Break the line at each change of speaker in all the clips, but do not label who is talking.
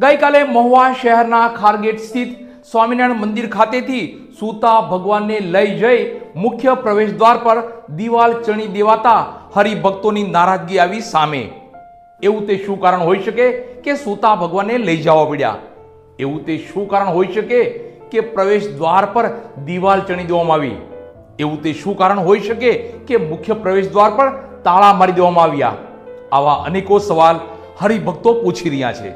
ગઈકાલે મહુવા શહેરના ખારગેટ સ્થિત સ્વામિનારાયણ મંદિર ખાતેથી સૂતા ભગવાનને લઈ જઈ મુખ્ય પ્રવેશ દ્વાર પર દિવાલ ચણી દેવાતા હરિભક્તોની નારાજગી આવી સામે। એવું તે શું કારણ હોઈ શકે કે સૂતા ભગવાનને લઈ જવા પડ્યા? એવું તે શું કારણ હોઈ શકે કે પ્રવેશ દ્વાર પર દિવાલ ચણી દેવામાં આવી? એવું તે શું કારણ હોઈ શકે કે મુખ્ય પ્રવેશ દ્વાર પર તાળા મારી દેવામાં આવ્યા? આવા અનેકો સવાલ હરિભક્તો પૂછી રહ્યા છે।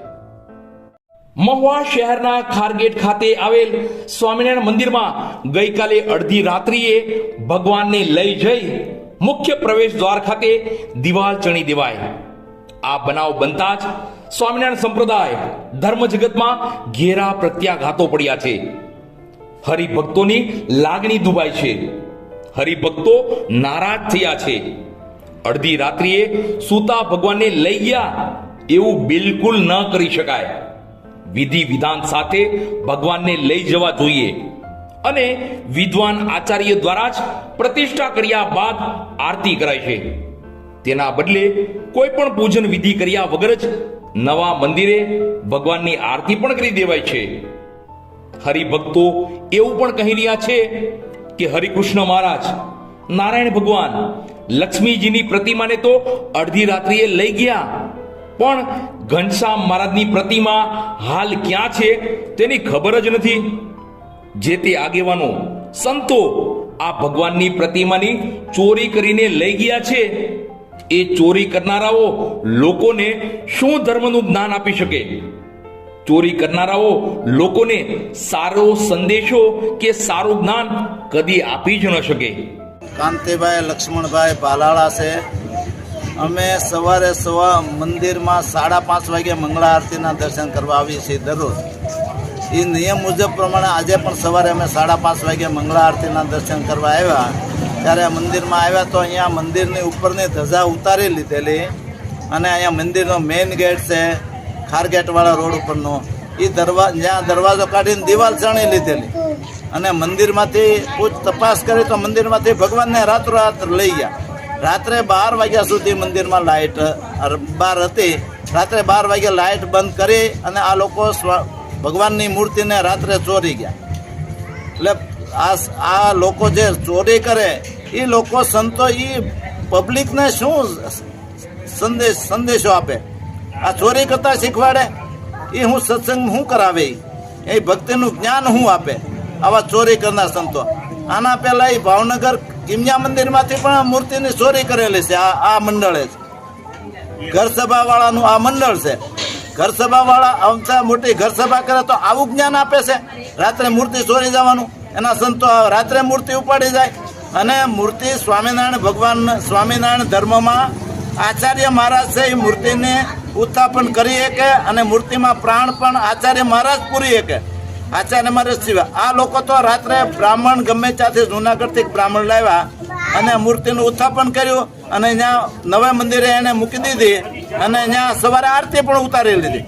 મહુવા શહેરના ખારગેટ ખાતે આવેલ સ્વામિનારાયણ મંદિરમાં ગઈકાલે અડધી રાત્રિએ ભગવાનને લઈ જઈ મુખ્ય પ્રવેશ દ્વાર ખાતે દિવાલ ચણી દેવાય। આ બનાવ બનતા જ સ્વામિનારાયણ સંપ્રદાય ધર્મ જગતમાં ઘેરા પ્રત્યાઘાતો પડ્યા છે। હરિભક્તોની લાગણી દુભાઈ છે, હરિભક્તો નારાજ થયા છે। અડધી રાત્રિએ સૂતા ભગવાનને લઈ ગયા એવું બિલકુલ ન કરી શકાય। વિધિ વિધાન સાથે ભગવાનને લઈ જવા જોઈએ અને વિદ્વાન આચાર્ય દ્વારા જ પ્રતિષ્ઠા કર્યા બાદ આરતી કરાય છે। તેના બદલે કોઈ પણ પૂજન વિધિ કર્યા વગર જ નવા મંદિરે ભગવાનની આરતી પણ કરી દેવાય છે। હરિભક્તો એવું પણ કહી રહ્યા છે કે હરિકૃષ્ણ મહારાજ, નારાયણ ભગવાન, લક્ષ્મીજીની પ્રતિમાને તો અડધી રાત્રિએ લઈ ગયા, પણ ઘનશ્યામ મહારાજની પ્રતિમા હાલ ક્યાં છે તેની ખબર જ નથી। જે તે આગેવાનો સંતો આ ભગવાનની પ્રતિમાની ચોરી કરીને લઈ ગયા છે, એ ચોરી કરનારાઓ લોકોને શું ધર્મનું જ્ઞાન આપી શકે? ચોરી કરનારાઓ લોકોને સારો સંદેશો કે સારું જ્ઞાન કદી આપી જ ન શકે।
કાંતિભાઈ લક્ષ્મણભાઈ ભાલાળા છે। અમે સવારે મંદિરમાં 5:30 વાગે મંગળા આરતીના દર્શન કરવા આવીએ છીએ દરરોજ। એ નિયમ મુજબ પ્રમાણે આજે પણ સવારે અમે 5:30 વાગે મંગળા આરતીના દર્શન કરવા આવ્યા। ત્યારે મંદિરમાં આવ્યા તો અહીંયા મંદિરની ઉપરની ધજા ઉતારી લીધેલી અને અહીંયા મંદિરનો મેઇન ગેટ છે ખારગેટવાળા રોડ ઉપરનો, એ જ્યાં દરવાજો કાઢીને દિવાલ ચણી લીધેલી અને મંદિરમાંથી પૂછ તપાસ કરી તો મંદિરમાંથી ભગવાનને રાત્રોરાત લઈ ગયા। રાત્રે 12 વાગ્યા સુધી મંદિરમાં લાઇટ બહાર હતી। રાત્રે 12 વાગે લાઇટ બંધ કરી અને આ લોકો ભગવાનની મૂર્તિને રાત્રે ચોરી ગયા। એટલે આ લોકો જે ચોરી કરે એ લોકો સંતો એ પબ્લિકને શું સંદેશો આપે? આ ચોરી કરતા શીખવાડે? એ હું સત્સંગ શું કરાવે? એ ભક્તિનું જ્ઞાન શું આપે આવા ચોરી કરનાર સંતો? આના પહેલા એ ભાવનગર કિમિયા મંદિરમાંથી પણ મૂર્તિની ચોરી કરેલી છે આ મંડળે જ। ઘર સભા વાળાનું આ મંડળ છે। ઘર સભા વાળા અમથા મોટી ઘર સભા કરે તો આવું જ્ઞાન આપે છે રાત્રે મૂર્તિ ચોરી જવાનું? એના સંતો રાત્રે મૂર્તિ ઉપાડી જાય અને મૂર્તિ સ્વામિનારાયણ ભગવાન સ્વામિનારાયણ ધર્મમાં આચાર્ય મહારાજ છે એ મૂર્તિને ઉત્થાપન કરી શકે અને મૂર્તિમાં પ્રાણ પણ આચાર્ય મહારાજ પૂરી શકે। આચાર્ય મહારાજ સિવાય આ લોકો તો રાત્રે બ્રાહ્મણ ગમે ત્યાંથી જુનાગઢથી બ્રાહ્મણ લાવ્યા અને મૂર્તિનું ઉત્થાપન કર્યું અને ત્યાં નવા મંદિરે એને મૂકી દીધી અને ત્યાં સવારે આરતી પણ ઉતારી લીધી।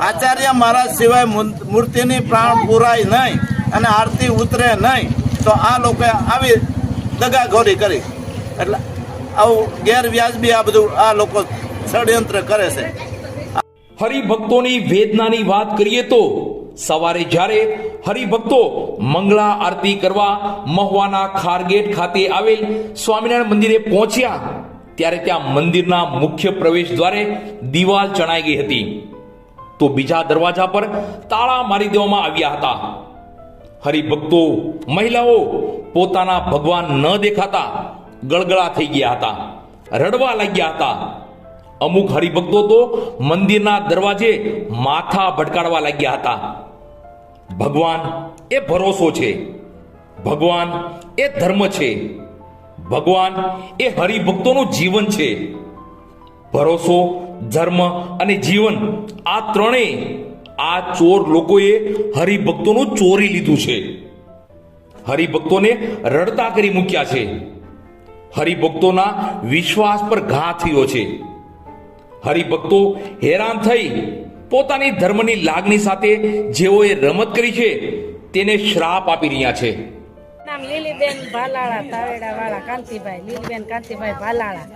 આચાર્ય મહારાજ સિવાય મૂર્તિની પ્રાણ પુરાય નહીં અને આરતી ઉતરે નહીં, તો આ લોકોએ આવી દગાખોરી કરી। એટલે આવું ગેરવ્યાજબી આ બધું આ લોકો ષડયંત્ર કરે છે।
હરિભક્તોની વેદનાની વાત કરીએ તો સવારે જ્યારે હરિભક્તો મંગળા આરતી કરવા મહુવાના ખારગેટ ખાતે આવેલ સ્વામિનારાયણ મંદિરે પહોંચ્યા ત્યારે ત્યાં મંદિરના મુખ્ય પ્રવેશ દ્વારે દિવાલ ચણાઈ ગઈ હતી, તો બીજા દરવાજા પર તાળા મારી દેવામાં આવ્યા હતા। હરિભક્તો, મહિલાઓ પોતાના ભગવાન ન દેખાતા ગળગળા થઈ ગયા હતા, રડવા લાગ્યા હતા। અમુક હરિભક્તો તો મંદિરના દરવાજે માથા ભટકાડવા લાગ્યા હતા। ભગવાન એ ભરોસો છે, ભગવાન એ ધર્મ છે, ભગવાન એ હરિભક્તોનું જીવન છે। ભરોસો, ધર્મ અને જીવન આ ત્રણેય આ ચોર લોકોએ હરિભક્તોનું ચોરી લીધું છે, હરિભક્તોને રડતા કરી મૂક્યા છે, હરિભક્તોના વિશ્વાસ પર ઘા થયો છે। હરિભક્તો હેરાન થઈ પોતાની ધર્મની લાગણી સાથે જેઓએ રમત કરી છે તેને શ્રાપ આપી રહ્યા છે।
નામ લીલીબેન ભાલાળા તાવેડા વાળા કાંતિભાઈ, લીલીબેન કાંતિભાઈ ભાલાળા.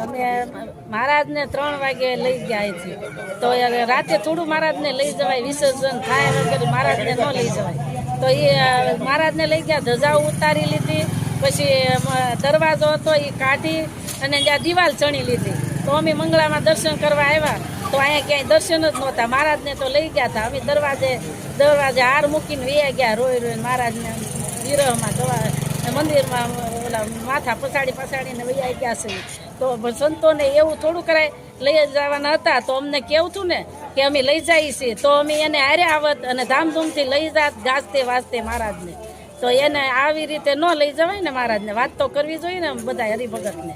અમે મહારાજને 3 વાગે લઈ ગયા અહીંથી. તો રાતે થોડું મહારાજને લઈ જવાય, વિસર્જન થાય વગર મહારાજને ન લઈ જવાય. તો એ મહારાજને લઈ ગયા, ધજાઓ ઉતારી લીધી, પછી દરવાજો હતો એ કાઢી અને ત્યાં દિવાલ ચણી લીધી. તો અમે મંગળામાં દર્શન કરવા આવ્યા, તો અહીંયા ક્યાંય દર્શન જ નહોતા. મહારાજને તો લઈ ગયા હતા. અમે દરવાજે હાર મૂકીને વૈયા ગયા, રોઈ મહારાજને વિરહમાં મંદિરમાં ઓલા માથા પછાડીને વૈયા ગયા છે. તો સંતોને એવું થોડું કરાય, લઈ જવાના હતા તો અમને કેવું હતું ને કે અમે લઈ જઈએ છીએ, તો અમે એને હારે આવત અને ધામધૂમથી લઈ જાત ગાજતે વાજતે મહારાજને. તો એને આવી રીતે ન લઈ જવાય ને મહારાજને, વાત તો કરવી જોઈએ ને બધા હરિભગતને.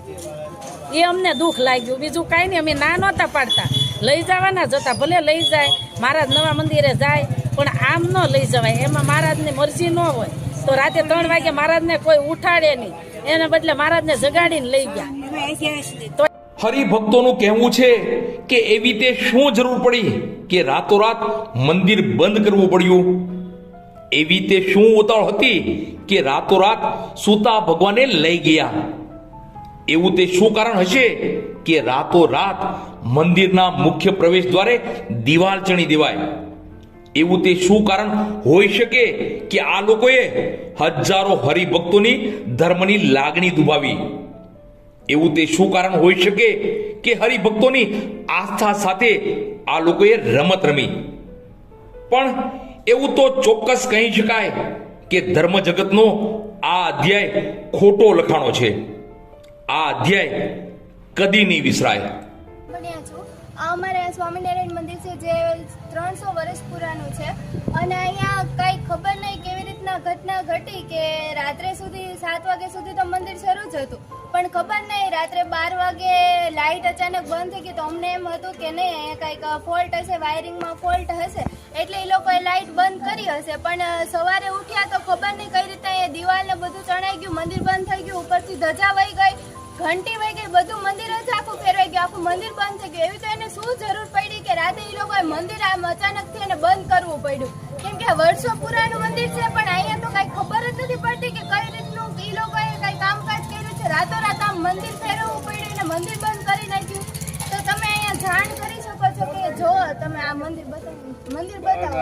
એ અમને દુઃખ લાગ્યું, બીજું કાંઈ નહીં. અમે ના નહોતા પાડતા, લઈ જવાના જતા, ભલે લઈ જાય મહારાજ નવા મંદિરે જાય, પણ આમ ન લઈ જવાય. એમાં મહારાજની મરજી ન હોય તો રાતે 3 વાગે મહારાજને કોઈ ઉઠાડે નહીં, એને બદલે મહારાજને જગાડીને લઈ ગયા. તો
હરિભક્તોનું કહેવું છે કે એવી તે શું જરૂર પડી કે રાતોરાત મંદિર બંધ કરવું પડ્યું? એવી તે શું ઉતાવળ હતી કે રાતોરાત સૂતા ભગવાને લઈ ગયા? એવું તે શું કારણ હશે કે રાતોરાત મંદિરના મુખ્ય પ્રવેશ દ્વારે દિવાલ ચણી દેવાય? એવું તે શું કારણ હોઈ શકે કે આ લોકોએ હજારો હરિભક્તોની ધર્મની લાગણી દુભાવી? એવું તે શું કારણ હોઈ શકે કે હરિભક્તોની આસ્થા સાથે આ લોકોએ રમત રમી? પણ એવું તો ચોક્કસ કહી શકાય કે ધર્મ જગતનો આ અધ્યાય ખોટો લખાણો છે. આ અધ્યાય કદી નહીં વિસરાય.
આ અમારે સ્વામિનારાયણ મંદિર છે જે 300 વર્ષ પુરાનું છે, અને અહીંયા કંઈ ખબર નહીં કેવી રીતના ઘટના ઘટી કે રાત્રે સુધી 7 વાગ્યા સુધી તો મંદિર શરૂ જ હતું, પણ ખબર નહીં રાત્રે 12 વાગે લાઇટ અચાનક બંધ થઈ ગઈ. તો અમને એમ હતું કે નહીં અહીંયા કંઈક ફોલ્ટ હશે, વાયરિંગમાં ફોલ્ટ હશે, એટલે એ લોકોએ લાઇટ બંધ કરી હશે. પણ સવારે ઉઠ્યા તો ખબર નહીં કઈ રીતે અહીંયા દિવાલ ને બધું ચણાઈ ગયું, મંદિર બંધ થઈ ગયું, ઉપરથી ધજા વહી ગઈ, ઘંટી વહી ગઈ, બધું મંદિર જ આખું ફેરવાઈ ગયું, આખું મંદિર બંધ થઈ ગયું. એવી તો એને શું જરૂર પડી કે રાતે એ લોકોએ મંદિર આમ અચાનકથી એને બંધ કરવું પડ્યું? કેમ કે વર્ષો પુરાનું મંદિર છે, પણ અહીંયા તો કઈ ખબર જ નથી પડતી કે કઈ રીતનું એ લોકોએ કઈ કામકાજ કર્યું છે. રાતોરાત આમ મંદિર ફેરવવું પડ્યું અને મંદિર બંધ કરી નાખ્યું. તો તમે અહીંયા જાણ કરી શકો છો કે જો તમે આ મંદિર બતાવો, મંદિર બતાવો.